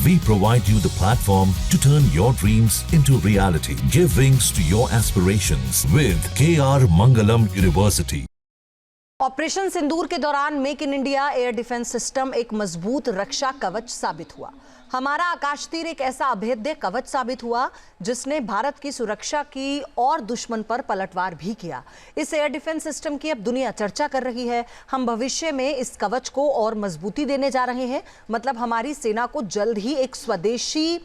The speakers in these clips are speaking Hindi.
We provide you the platform to turn your dreams into reality. Give wings to your aspirations with KR Mangalam University. Operation Sindoor के दौरान make in India air defence system एक मजबूत रक्षा कवच साबित हुआ। हमारा आकाश तीर एक ऐसा अभेद्य कवच साबित हुआ जिसने भारत की सुरक्षा की और दुश्मन पर पलटवार भी किया। इस एयर डिफेंस सिस्टम की अब दुनिया चर्चा कर रही है। हम भविष्य में इस कवच को और मजबूती देने जा रहे हैं। मतलब हमारी सेना को जल्द ही एक स्वदेशी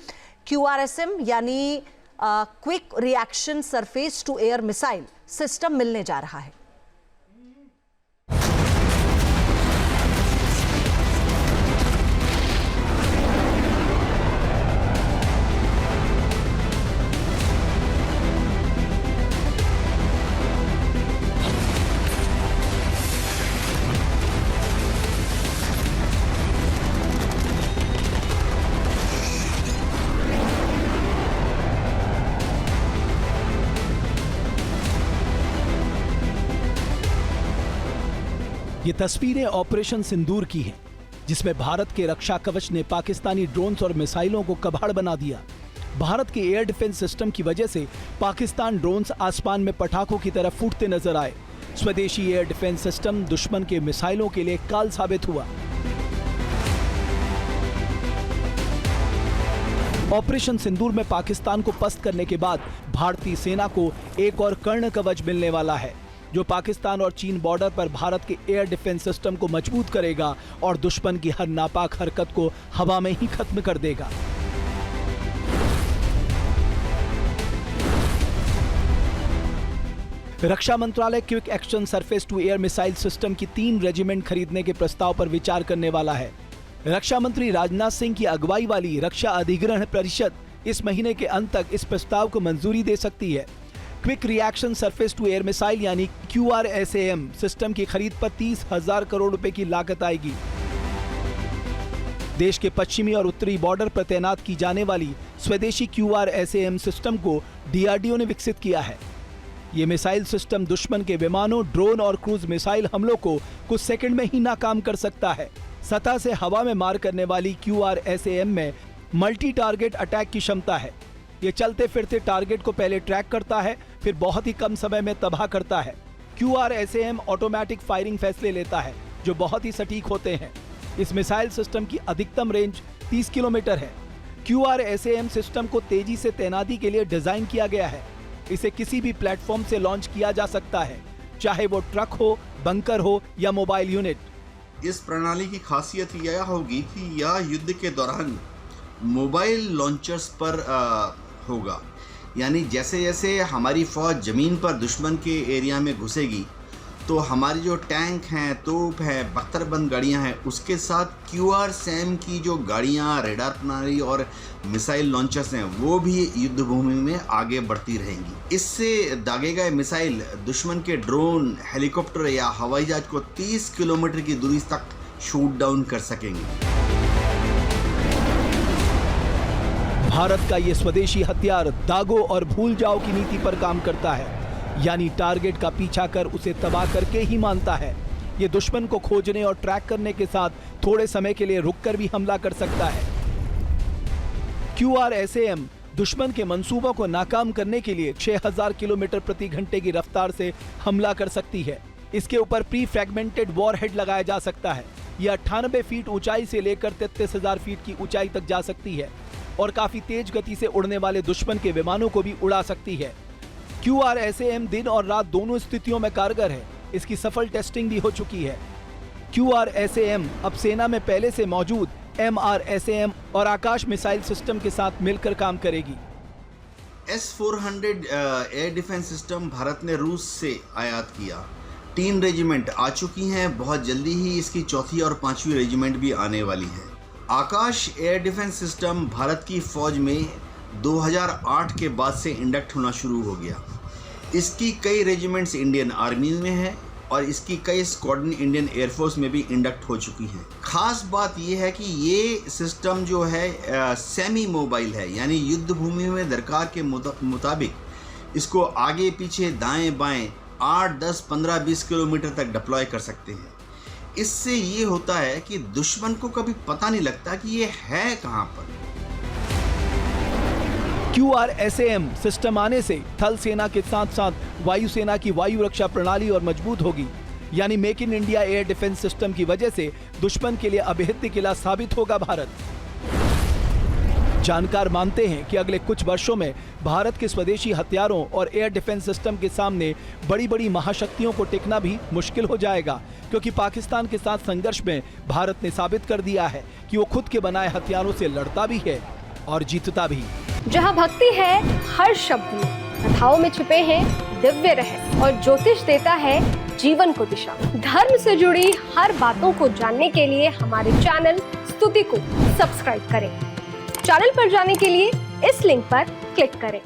QRSM यानी quick reaction surface to air missile system मिलने जा रहा है। ये तस्वीरें ऑपरेशन सिंदूर की हैं, जिसमें भारत के रक्षा कवच ने पाकिस्तानी ड्रोन्स और मिसाइलों को कबाड़ बना दिया। भारत के एयर डिफेंस सिस्टम की वजह से पाकिस्तान ड्रोन्स आसमान में पटाखों की तरह फूटते नजर आए। स्वदेशी एयर डिफेंस सिस्टम दुश्मन के मिसाइलों के लिए काल साबित हुआ। ऑपरेशन सिंदूर में पाकिस्तान को पस्त करने के बाद भारतीय सेना को एक और कर्ण कवच मिलने वाला है, जो पाकिस्तान और चीन बॉर्डर पर भारत के एयर डिफेंस सिस्टम को मजबूत करेगा और दुश्मन की हर नापाक हरकत को हवा में ही खत्म कर देगा। रक्षा मंत्रालय quick action surface to air missile system की 3 रेजिमेंट खरीदने के प्रस्ताव पर विचार करने वाला है। रक्षा मंत्री राजनाथ सिंह की अगुवाई वाली रक्षा अधिग्रहण परिषद इस महीने के अंत तक इस प्रस्ताव को मंजूरी दे सकती है। Quick reaction surface to air missile यानी QRSAM सिस्टम की खरीद पर 30,000 करोड़ रुपए की लागत आएगी। देश के पश्चिमी और उत्तरी बॉर्डर पर तैनात की जाने वाली स्वदेशी QRSAM सिस्टम को DRDO ने विकसित किया है। ये मिसाइल सिस्टम दुश्मन के विमानों, ड्रोन और क्रूज मिसाइल हमलों को कुछ सेकंड में ही नाकाम कर सकता है। सतह से हवा में मार करने वाली QRSAM में मल्टी टारगेट अटैक की क्षमता है। ये चलते फिरते टारगेट को पहले ट्रैक करता है, फिर बहुत ही कम समय में तबाह करता है। QRSAM ऑटोमेटिक फायरिंग फैसले लेता है, जो बहुत ही सटीक होते हैं। इस मिसाइल सिस्टम की अधिकतम रेंज 30 किलोमीटर है। QRSAM सिस्टम को तेजी से तैनाती के लिए डिजाइन किया गया है। इसे किसी भी प्लेटफॉर्म से लॉन्च किया जा सकता है, चाहे वो ट्रक हो, बंकर हो या मोबाइल यूनिट। इस प्रणाली की खासियत यह होगी कि यह युद्ध के दौरान मोबाइल लॉन्चर्स पर होगा। यानी जैसे जैसे हमारी फौज ज़मीन पर दुश्मन के एरिया में घुसेगी तो हमारी जो टैंक हैं, तोप हैं, बख्तरबंद गाड़ियां हैं, उसके साथ QRSAM की जो गाड़ियां, रेडार प्रणाली और मिसाइल लॉन्चर्स हैं, वो भी युद्ध भूमि में आगे बढ़ती रहेंगी। इससे दागे गए मिसाइल दुश्मन के ड्रोन, हेलीकॉप्टर या हवाई जहाज को 30 किलोमीटर की दूरी तक शूट डाउन कर सकेंगे। भारत का ये स्वदेशी हथियार दागो और भूल जाओ की नीति पर काम करता है, यानी टारगेट का पीछा कर उसे तबाह करके ही मानता है। ये दुश्मन को खोजने और ट्रैक करने के साथ थोड़े समय के लिए रुककर भी हमला कर सकता है। QRSAM दुश्मन के मंसूबों को नाकाम करने के लिए 6000 किलोमीटर प्रति घंटे की रफ्तार से हमला कर सकती है। इसके ऊपर प्री फ्रैगमेंटेड वॉरहेड लगाया जा सकता है। यह 98 फीट ऊंचाई से लेकर 33,000 फीट की ऊंचाई तक जा सकती है और काफी तेज गति से उड़ने वाले दुश्मन के विमानों को भी उड़ा सकती है। QRSAM दिन और रात दोनों स्थितियों में कारगर है। इसकी सफल टेस्टिंग भी हो चुकी है। QRSAM अब सेना में पहले से मौजूद MRSAM और आकाश मिसाइल सिस्टम के साथ मिलकर काम करेगी। S-400 air defence system Bharat ने रूस से आयात किया। 3 रेजिमेंट आ चुकी हैं। बहुत जल्दी ही इसकी 4थी और 5वीं रेजिमेंट भी आने वाली है। आकाश एयर डिफेंस सिस्टम भारत की फौज में 2008 के बाद से इंडक्ट होना शुरू हो गया। इसकी कई रेजिमेंट्स इंडियन आर्मी में हैं और इसकी कई स्क्वाड्रन इंडियन एयरफोर्स में भी इंडक्ट हो चुकी हैं। खास बात यह है कि ये सिस्टम जो है सेमी मोबाइल है, यानी युद्ध भूमि में दरकार के मुताबिक इसको आगे पीछे दाएं बाएं 8, 10, 15, 20 किलोमीटर तक डिप्लॉय कर सकते हैं। इससे ये होता है कि दुश्मन को कभी पता नहीं लगता कि ये है कहाँ पर। QRSAM सिस्टम आने से थल सेना के साथ साथ वायुसेना की वायु रक्षा प्रणाली और मजबूत होगी। यानी make in India air defence system की वजह से दुश्मन के लिए अभेद्य किला साबित होगा भारत। जानकार मानते हैं कि अगले कुछ वर्षों में भारत के स्वदेशी हथियारों और एयर डिफेंस सिस्टम के सामने बड़ी बड़ी महाशक्तियों को टिकना भी मुश्किल हो जाएगा, क्योंकि पाकिस्तान के साथ संघर्ष में भारत ने साबित कर दिया है कि वो खुद के बनाए हथियारों से लड़ता भी है और जीतता भी। जहां भक्ति है हर शब्द में, कथाओं में छुपे हैं दिव्य रहस्य और ज्योतिष देता है जीवन को दिशा। धर्म से जुड़ी हर बातों को जानने के लिए हमारे चैनल स्तुति को सब्सक्राइब करें। चैनल पर जाने के लिए इस लिंक पर क्लिक करें।